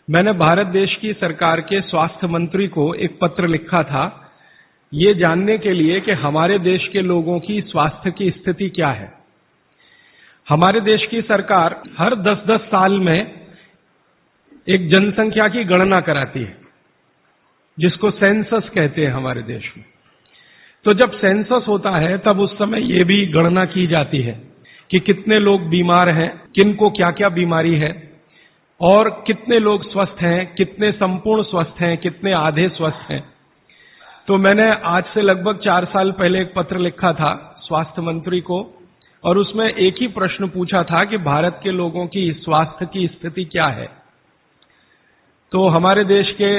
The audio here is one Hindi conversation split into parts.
मैंने भारत देश की सरकार के स्वास्थ्य मंत्री को एक पत्र लिखा था, ये जानने के लिए कि हमारे देश के लोगों की स्वास्थ्य की स्थिति क्या है। हमारे देश की सरकार हर 10-10 साल में एक जनसंख्या की गणना कराती है, जिसको सेंसस कहते हैं हमारे देश में। तो जब सेंसस होता है तब उस समय ये भी गणना की जाती है कि कितने लोग बीमार हैं, किनको क्या क्या बीमारी है और कितने लोग स्वस्थ हैं, कितने संपूर्ण स्वस्थ हैं, कितने आधे स्वस्थ हैं। तो मैंने आज से लगभग 4 साल पहले एक पत्र लिखा था स्वास्थ्य मंत्री को, और उसमें एक ही प्रश्न पूछा था कि भारत के लोगों की स्वास्थ्य की स्थिति क्या है। तो हमारे देश के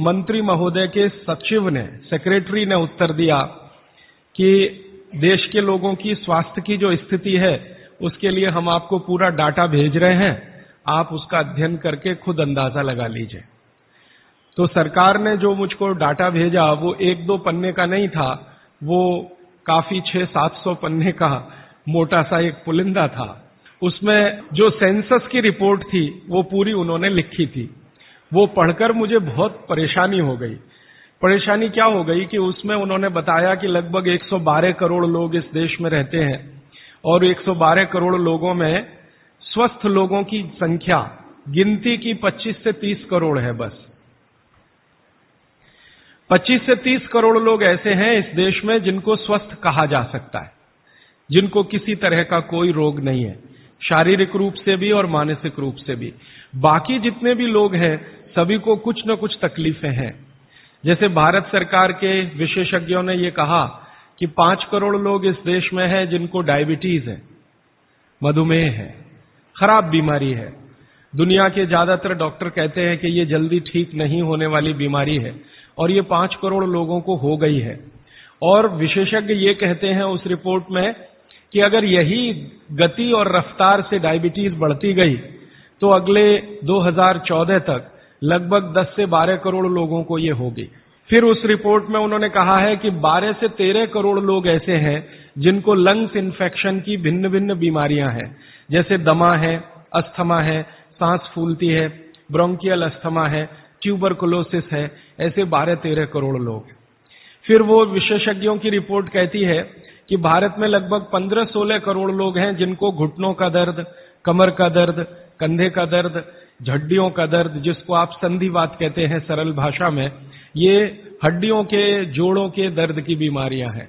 मंत्री महोदय के सचिव ने, सेक्रेटरी ने उत्तर दिया कि देश के लोगों की स्वास्थ्य की जो स्थिति है उसके लिए हम आपको पूरा डाटा भेज रहे हैं, आप उसका अध्ययन करके खुद अंदाजा लगा लीजिए। तो सरकार ने जो मुझको डाटा भेजा वो 1-2 पन्ने का नहीं था, वो काफी 600-700 पन्ने का मोटा सा एक पुलिंदा था। उसमें जो सेंसस की रिपोर्ट थी वो पूरी उन्होंने लिखी थी। वो पढ़कर मुझे बहुत परेशानी हो गई। परेशानी क्या हो गई कि उसमें उन्होंने बताया कि लगभग 112 करोड़ लोग इस देश में रहते हैं और 112 करोड़ लोगों में स्वस्थ लोगों की संख्या गिनती की 25 से 30 करोड़ है। बस 25 से 30 करोड़ लोग ऐसे हैं इस देश में जिनको स्वस्थ कहा जा सकता है, जिनको किसी तरह का कोई रोग नहीं है, शारीरिक रूप से भी और मानसिक रूप से भी। बाकी जितने भी लोग हैं सभी को कुछ न कुछ तकलीफें हैं। जैसे भारत सरकार के विशेषज्ञों ने ये कहा कि 5 करोड़ लोग इस देश में हैं जिनको डायबिटीज है, मधुमेह है, खराब बीमारी है। दुनिया के ज्यादातर डॉक्टर कहते हैं कि ये जल्दी ठीक नहीं होने वाली बीमारी है और ये 5 करोड़ लोगों को हो गई है। और विशेषज्ञ ये कहते हैं उस रिपोर्ट में कि अगर यही गति और रफ्तार से डायबिटीज बढ़ती गई तो अगले 2014 तक लगभग 10 से 12 करोड़ लोगों को ये होगी। फिर उस रिपोर्ट में उन्होंने कहा है कि 12 से 13 करोड़ लोग ऐसे हैं जिनको लंग्स इन्फेक्शन की भिन्न भिन्न बीमारियां हैं, जैसे दमा है, अस्थमा है, सांस फूलती है, ब्रोंकियल अस्थमा है, ट्यूबरकुलोसिस है, ऐसे 12-13 करोड़ लोग। फिर वो विशेषज्ञों की रिपोर्ट कहती है कि भारत में लगभग 15-16 करोड़ लोग हैं जिनको घुटनों का दर्द, कमर का दर्द, कंधे का दर्द, हड्डियों का दर्द, जिसको आप संधिवात कहते हैं सरल भाषा में, ये हड्डियों के, जोड़ों के दर्द की बीमारियां हैं।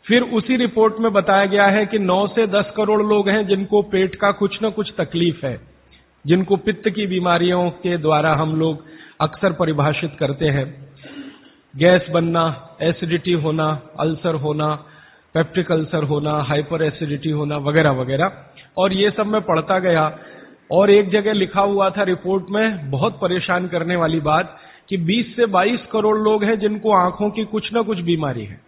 फिर उसी रिपोर्ट में बताया गया है कि 9 से 10 करोड़ लोग हैं जिनको पेट का कुछ न कुछ तकलीफ है, जिनको पित्त की बीमारियों के द्वारा हम लोग अक्सर परिभाषित करते हैं। गैस बनना, एसिडिटी होना, अल्सर होना, पेप्टिक अल्सर होना, हाइपर एसिडिटी होना, वगैरह वगैरह। और ये सब मैं पढ़ता गया और एक जगह लिखा हुआ था रिपोर्ट में, बहुत परेशान करने वाली बात, कि 20 से 22 करोड़ लोग हैं जिनको आंखों की कुछ न कुछ बीमारी है।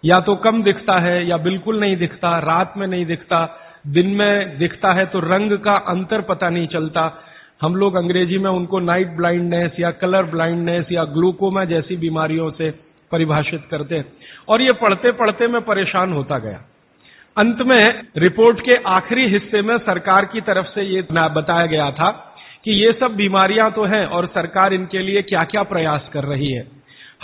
या तो कम दिखता है या बिल्कुल नहीं दिखता, रात में नहीं दिखता, दिन में दिखता है तो रंग का अंतर पता नहीं चलता। हम लोग अंग्रेजी में उनको नाइट ब्लाइंडनेस या कलर ब्लाइंडनेस या ग्लूकोमा जैसी बीमारियों से परिभाषित करते हैं। और ये पढ़ते पढ़ते मैं परेशान होता गया। अंत में रिपोर्ट के आखिरी हिस्से में सरकार की तरफ से ये बताया गया था कि ये सब बीमारियां तो हैं और सरकार इनके लिए क्या क्या प्रयास कर रही है।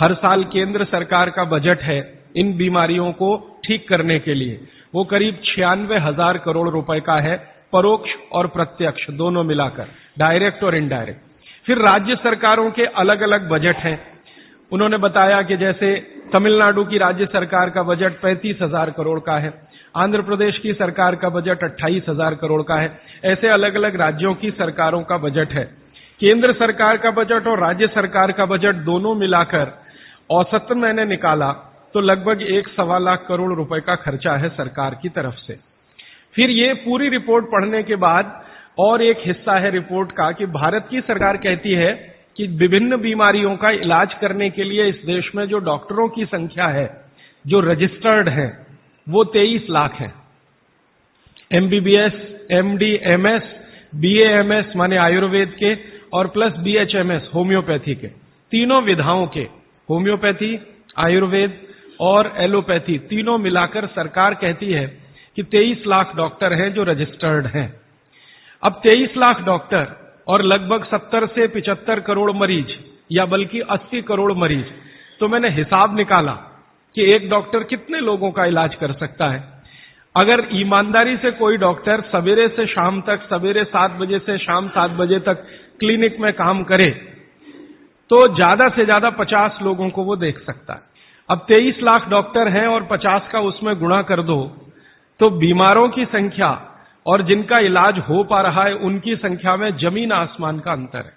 हर साल केंद्र सरकार का बजट है इन बीमारियों को ठीक करने के लिए, वो करीब 96,000 करोड़ रुपए का है, परोक्ष और प्रत्यक्ष दोनों मिलाकर, डायरेक्ट और इनडायरेक्ट। फिर राज्य सरकारों के अलग अलग बजट हैं। उन्होंने बताया कि जैसे तमिलनाडु की राज्य सरकार का बजट 35,000 करोड़ का है, आंध्र प्रदेश की सरकार का बजट 28,000 करोड़ का है। ऐसे अलग अलग राज्यों की सरकारों का बजट है। केंद्र सरकार का बजट और राज्य सरकार का बजट दोनों मिलाकर औसतन मैंने निकाला तो लगभग 1.25 लाख करोड़ रुपए का खर्चा है सरकार की तरफ से। फिर ये पूरी रिपोर्ट पढ़ने के बाद और एक हिस्सा है रिपोर्ट का कि भारत की सरकार कहती है कि विभिन्न बीमारियों का इलाज करने के लिए इस देश में जो डॉक्टरों की संख्या है, जो रजिस्टर्ड है, वो 23 लाख है। MBBS, MD, MS, BAMS माने आयुर्वेद के और प्लस BHMS होम्योपैथी के, तीनों विधाओं के, होम्योपैथी, आयुर्वेद और एलोपैथी तीनों मिलाकर सरकार कहती है कि 23 लाख डॉक्टर हैं जो रजिस्टर्ड हैं। अब 23 लाख डॉक्टर और लगभग 70 से 75 करोड़ मरीज, या बल्कि 80 करोड़ मरीज। तो मैंने हिसाब निकाला कि एक डॉक्टर कितने लोगों का इलाज कर सकता है। अगर ईमानदारी से कोई डॉक्टर सवेरे से शाम तक, सवेरे 7 बजे से शाम 7 बजे तक क्लिनिक में काम करे, तो ज्यादा से ज्यादा 50 लोगों को वो देख सकता है। अब 23 लाख डॉक्टर हैं और 50 का उसमें गुणा कर दो, तो बीमारों की संख्या और जिनका इलाज हो पा रहा है उनकी संख्या में जमीन आसमान का अंतर है।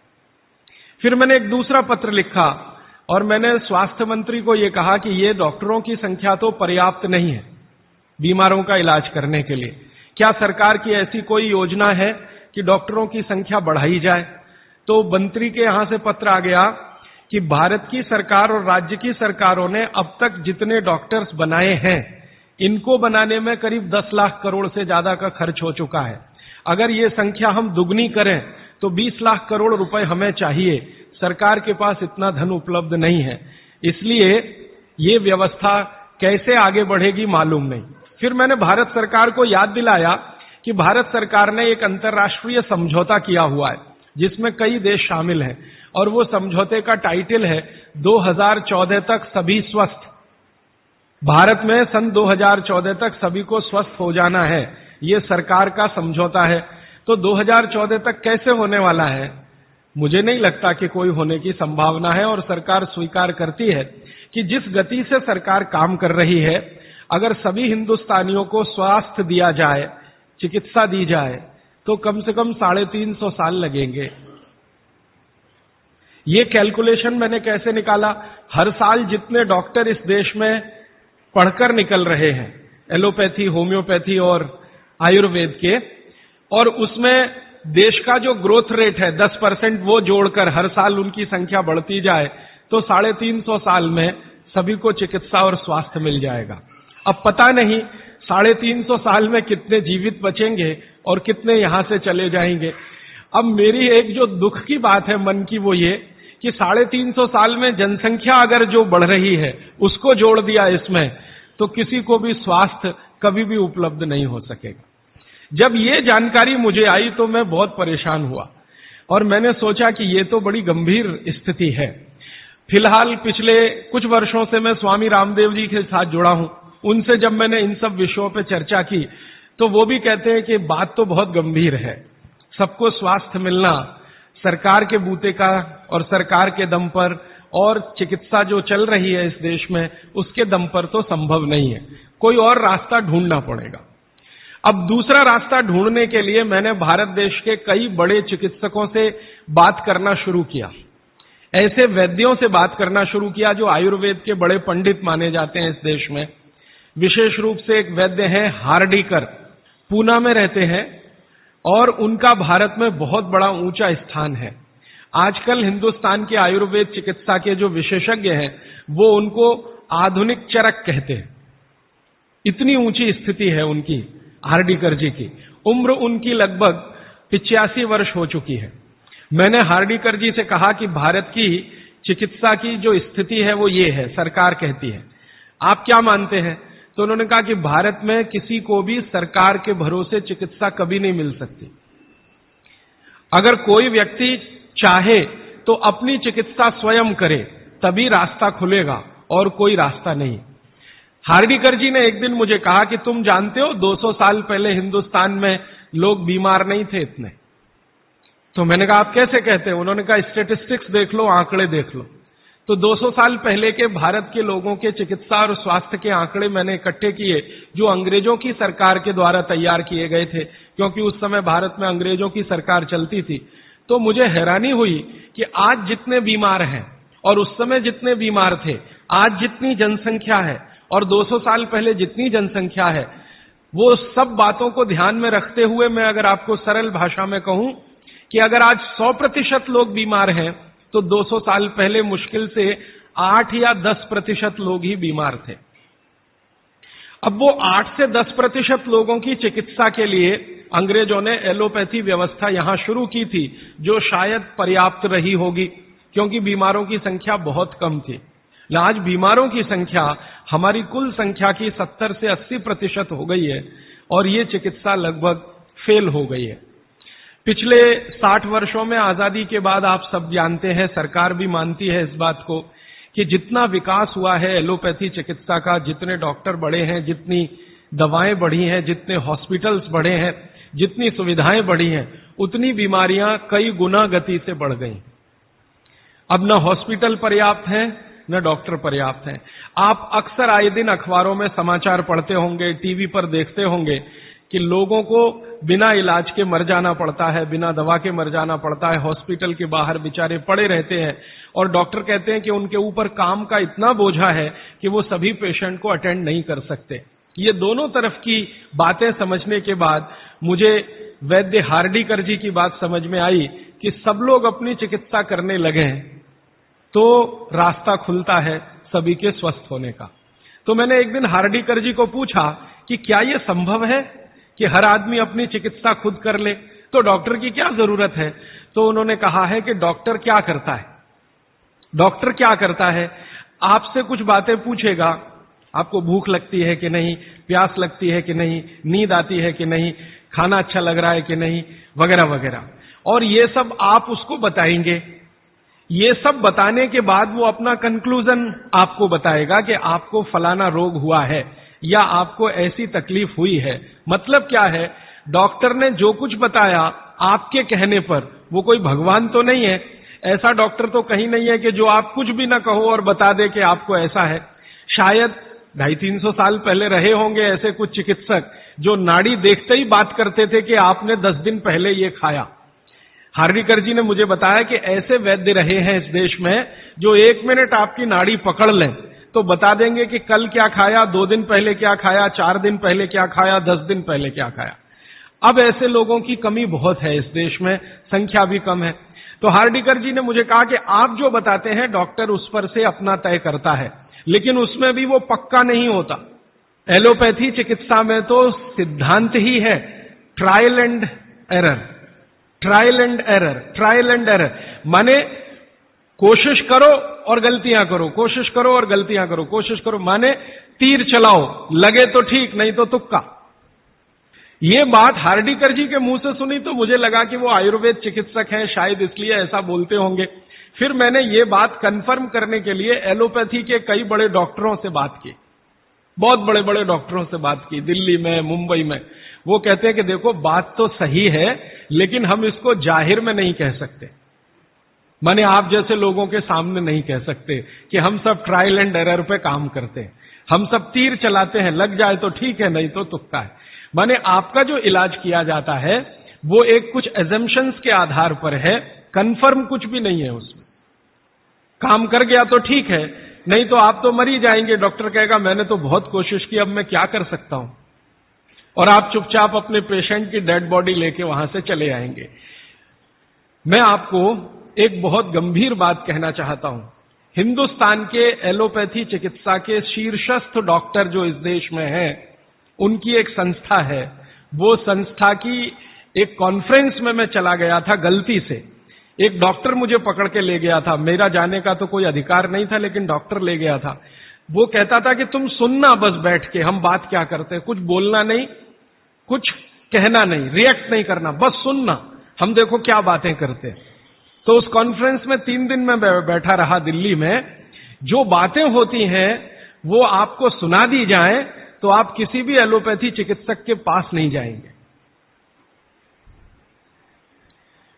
फिर मैंने एक दूसरा पत्र लिखा और मैंने स्वास्थ्य मंत्री को यह कहा कि ये डॉक्टरों की संख्या तो पर्याप्त नहीं है बीमारों का इलाज करने के लिए। क्या सरकार की ऐसी कोई योजना है कि डॉक्टरों की संख्या बढ़ाई जाए? तो मंत्री के यहां से पत्र आ गया कि भारत की सरकार और राज्य की सरकारों ने अब तक जितने डॉक्टर्स बनाए हैं, इनको बनाने में करीब 10 लाख करोड़ से ज्यादा का खर्च हो चुका है। अगर ये संख्या हम दुगनी करें तो 20 लाख करोड़ रुपए हमें चाहिए। सरकार के पास इतना धन उपलब्ध नहीं है, इसलिए ये व्यवस्था कैसे आगे बढ़ेगी मालूम नहीं। फिर मैंने भारत सरकार को याद दिलाया कि भारत सरकार ने एक अंतर्राष्ट्रीय समझौता किया हुआ है जिसमें कई देश शामिल हैं, और वो समझौते का टाइटल है 2014 तक सभी स्वस्थ। भारत में सन 2014 तक सभी को स्वस्थ हो जाना है, ये सरकार का समझौता है। तो 2014 तक कैसे होने वाला है? मुझे नहीं लगता कि कोई होने की संभावना है, और सरकार स्वीकार करती है कि जिस गति से सरकार काम कर रही है, अगर सभी हिंदुस्तानियों को स्वास्थ्य दिया जाए, चिकित्सा दी जाए, तो कम से कम 350 साल लगेंगे। ये कैलकुलेशन मैंने कैसे निकाला? हर साल जितने डॉक्टर इस देश में पढ़कर निकल रहे हैं, एलोपैथी, होम्योपैथी और आयुर्वेद के, और उसमें देश का जो ग्रोथ रेट है 10%, वो जोड़कर हर साल उनकी संख्या बढ़ती जाए, तो 350 साल में सभी को चिकित्सा और स्वास्थ्य मिल जाएगा। अब पता नहीं 350 साल में कितने जीवित बचेंगे और कितने यहां से चले जाएंगे। अब मेरी एक जो दुख की बात है मन की, वो ये कि 350 साल में जनसंख्या अगर जो बढ़ रही है उसको जोड़ दिया इसमें, तो किसी को भी स्वास्थ्य कभी भी उपलब्ध नहीं हो सकेगा। जब ये जानकारी मुझे आई तो मैं बहुत परेशान हुआ और मैंने सोचा कि ये तो बड़ी गंभीर स्थिति है। फिलहाल पिछले कुछ वर्षों से मैं स्वामी रामदेव जी के साथ जुड़ा हूं। उनसे जब मैंने इन सब विषयों पर चर्चा की तो वो भी कहते हैं कि बात तो बहुत गंभीर है, सबको स्वास्थ्य मिलना सरकार के बूते का और सरकार के दम पर, और चिकित्सा जो चल रही है इस देश में उसके दम पर तो संभव नहीं है, कोई और रास्ता ढूंढना पड़ेगा। अब दूसरा रास्ता ढूंढने के लिए मैंने भारत देश के कई बड़े चिकित्सकों से बात करना शुरू किया, ऐसे वैद्यों से बात करना शुरू किया जो आयुर्वेद के बड़े पंडित माने जाते हैं इस देश में। विशेष रूप से एक वैद्य हैं हार्डीकर, पूना में रहते हैं और उनका भारत में बहुत बड़ा ऊंचा स्थान है। आजकल हिंदुस्तान के आयुर्वेद चिकित्सा के जो विशेषज्ञ हैं वो उनको आधुनिक चरक कहते हैं, इतनी ऊंची स्थिति है उनकी। हार्डीकर जी की उम्र उनकी लगभग 85 वर्ष हो चुकी है। मैंने हार्डीकर जी से कहा कि भारत की चिकित्सा की जो स्थिति है वो ये है, सरकार कहती है, आप क्या मानते हैं? तो उन्होंने कहा कि भारत में किसी को भी सरकार के भरोसे चिकित्सा कभी नहीं मिल सकती। अगर कोई व्यक्ति चाहे तो अपनी चिकित्सा स्वयं करे, तभी रास्ता खुलेगा और कोई रास्ता नहीं। हार्डीकर जी ने एक दिन मुझे कहा कि तुम जानते हो 200 साल पहले हिंदुस्तान में लोग बीमार नहीं थे इतने। तो मैंने कहा आप कैसे कहते हैं? उन्होंने कहा स्टेटिस्टिक्स देख लो, आंकड़े देख लो। तो 200 साल पहले के भारत के लोगों के चिकित्सा और स्वास्थ्य के आंकड़े मैंने इकट्ठे किए जो अंग्रेजों की सरकार के द्वारा तैयार किए गए थे, क्योंकि उस समय भारत में अंग्रेजों की सरकार चलती थी। तो मुझे हैरानी हुई कि आज जितने बीमार हैं और उस समय जितने बीमार थे, आज जितनी जनसंख्या है और 200 साल पहले जितनी जनसंख्या है, वो सब बातों को ध्यान में रखते हुए मैं अगर आपको सरल भाषा में कहूं कि अगर आज 100% लोग बीमार हैं तो 200 साल पहले मुश्किल से 8 या 10% लोग ही बीमार थे। अब वो 8 से 10% लोगों की चिकित्सा के लिए अंग्रेजों ने एलोपैथी व्यवस्था यहां शुरू की थी, जो शायद पर्याप्त रही होगी क्योंकि बीमारों की संख्या बहुत कम थी। आज बीमारों की संख्या हमारी कुल संख्या की 70 से 80% हो गई है और ये चिकित्सा लगभग फेल हो गई है। पिछले 60 वर्षों में आजादी के बाद आप सब जानते हैं, सरकार भी मानती है इस बात को कि जितना विकास हुआ है एलोपैथी चिकित्सा का, जितने डॉक्टर बढ़े हैं, जितनी दवाएं बढ़ी हैं, जितने हॉस्पिटल्स बढ़े हैं, जितनी सुविधाएं बढ़ी हैं, उतनी बीमारियां कई गुना गति से बढ़ गई। अब न हॉस्पिटल पर्याप्त हैं, न डॉक्टर पर्याप्त हैं। आप अक्सर आए दिन अखबारों में समाचार पढ़ते होंगे, टीवी पर देखते होंगे कि लोगों को बिना इलाज के मर जाना पड़ता है, बिना दवा के मर जाना पड़ता है, हॉस्पिटल के बाहर बेचारे पड़े रहते हैं और डॉक्टर कहते हैं कि उनके ऊपर काम का इतना बोझा है कि वो सभी पेशेंट को अटेंड नहीं कर सकते। ये दोनों तरफ की बातें समझने के बाद मुझे वैद्य हार्डीकर जी की बात समझ में आई कि सब लोग अपनी चिकित्सा करने लगे तो रास्ता खुलता है सभी के स्वस्थ होने का। तो मैंने एक दिन हार्डीकर जी को पूछा कि क्या यह संभव है कि हर आदमी अपनी चिकित्सा खुद कर ले, तो डॉक्टर की क्या जरूरत है? तो उन्होंने कहा है कि डॉक्टर क्या करता है, डॉक्टर क्या करता है, आपसे कुछ बातें पूछेगा, आपको भूख लगती है कि नहीं, प्यास लगती है कि नहीं, नींद आती है कि नहीं, खाना अच्छा लग रहा है कि नहीं, वगैरह वगैरह, और ये सब आप उसको बताएंगे। ये सब बताने के बाद वो अपना कंक्लूजन आपको बताएगा कि आपको फलाना रोग हुआ है या आपको ऐसी तकलीफ हुई है। मतलब क्या है, डॉक्टर ने जो कुछ बताया आपके कहने पर, वो कोई भगवान तो नहीं है, ऐसा डॉक्टर तो कहीं नहीं है कि जो आप कुछ भी ना कहो और बता दे कि आपको ऐसा है। शायद 250-300 साल पहले रहे होंगे ऐसे कुछ चिकित्सक जो नाड़ी देखते ही बात करते थे कि आपने 10 दिन पहले ये खाया। हार्डीकर जी ने मुझे बताया कि ऐसे वैद्य रहे हैं इस देश में जो 1 मिनट आपकी नाड़ी पकड़ लें तो बता देंगे कि कल क्या खाया, 2 दिन पहले क्या खाया, 4 दिन पहले क्या खाया, 10 दिन पहले क्या खाया। अब ऐसे लोगों की कमी बहुत है इस देश में, संख्या भी कम है। तो हार्डीकर जी ने मुझे कहा कि आप जो बताते हैं डॉक्टर उस पर से अपना तय करता है, लेकिन उसमें भी वो पक्का नहीं होता। एलोपैथी चिकित्सा में तो सिद्धांत ही है trial and error, trial and error, trial and error, माने कोशिश करो और गलतियां करो, कोशिश करो और गलतियां करो, कोशिश करो, माने तीर चलाओ, लगे तो ठीक, नहीं तो तुक्का। ये बात हार्डीकर जी के मुंह से सुनी तो मुझे लगा कि वो आयुर्वेद चिकित्सक हैं, शायद इसलिए ऐसा बोलते होंगे। फिर मैंने ये बात कंफर्म करने के लिए एलोपैथी के कई बड़े डॉक्टरों से बात की, बहुत बड़े बड़े डॉक्टरों से बात की, दिल्ली में, मुंबई में। वो कहते हैं कि देखो बात तो सही है, लेकिन हम इसको जाहिर में नहीं कह सकते, माने आप जैसे लोगों के सामने नहीं कह सकते कि हम सब ट्रायल एंड एरर पे काम करते हैं, हम सब तीर चलाते हैं, लग जाए तो ठीक है, नहीं तो तुक्का है। माने आपका जो इलाज किया जाता है वो एक कुछ एजम्पशंस के आधार पर है, कंफर्म कुछ भी नहीं है उसमें। काम कर गया तो ठीक है, नहीं तो आप तो मर ही जाएंगे। डॉक्टर कहेगा मैंने तो बहुत कोशिश की, अब मैं क्या कर सकता हूं, और आप चुपचाप अपने पेशेंट की डेड बॉडी लेके वहां से चले आएंगे। मैं आपको एक बहुत गंभीर बात कहना चाहता हूं। हिंदुस्तान के एलोपैथी चिकित्सा के शीर्षस्थ डॉक्टर जो इस देश में हैं, उनकी एक संस्था है। वो संस्था की एक कॉन्फ्रेंस में मैं चला गया था गलती से, एक डॉक्टर मुझे पकड़ के ले गया था, मेरा जाने का तो कोई अधिकार नहीं था, लेकिन डॉक्टर ले गया था। वो कहता था कि तुम सुनना बस बैठ के, हम बात क्या करते हैं, कुछ बोलना नहीं, कुछ कहना नहीं, रिएक्ट नहीं करना, बस सुनना, हम देखो क्या बातें करते हैं। तो उस कॉन्फ्रेंस में 3 दिन में बैठा रहा दिल्ली में। जो बातें होती हैं वो आपको सुना दी जाएं तो आप किसी भी एलोपैथी चिकित्सक के पास नहीं जाएंगे।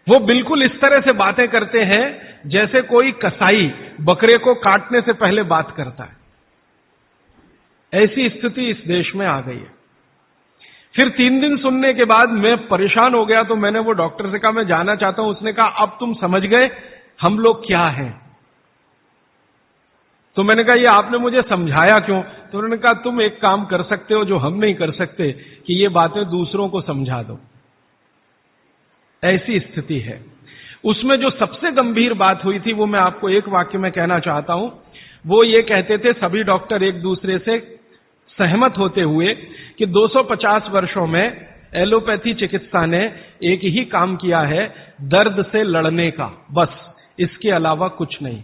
वो बिल्कुल इस तरह से बातें करते हैं जैसे कोई कसाई बकरे को काटने से पहले बात करता है। ऐसी स्थिति इस देश में आ गई है। फिर 3 दिन सुनने के बाद मैं परेशान हो गया, तो मैंने वो डॉक्टर से कहा मैं जाना चाहता हूं। उसने कहा अब तुम समझ गए हम लोग क्या हैं। तो मैंने कहा ये आपने मुझे समझाया क्यों? तो उन्होंने कहा तुम एक काम कर सकते हो जो हम नहीं कर सकते, कि ये बातें दूसरों को समझा दो। ऐसी स्थिति है। उसमें जो सबसे गंभीर बात हुई थी वो मैं आपको एक वाक्य में कहना चाहता हूं। वो ये कहते थे, सभी डॉक्टर एक दूसरे से सहमत होते हुए, कि 250 वर्षों में एलोपैथी चिकित्सा ने एक ही काम किया है, दर्द से लड़ने का, बस, इसके अलावा कुछ नहीं।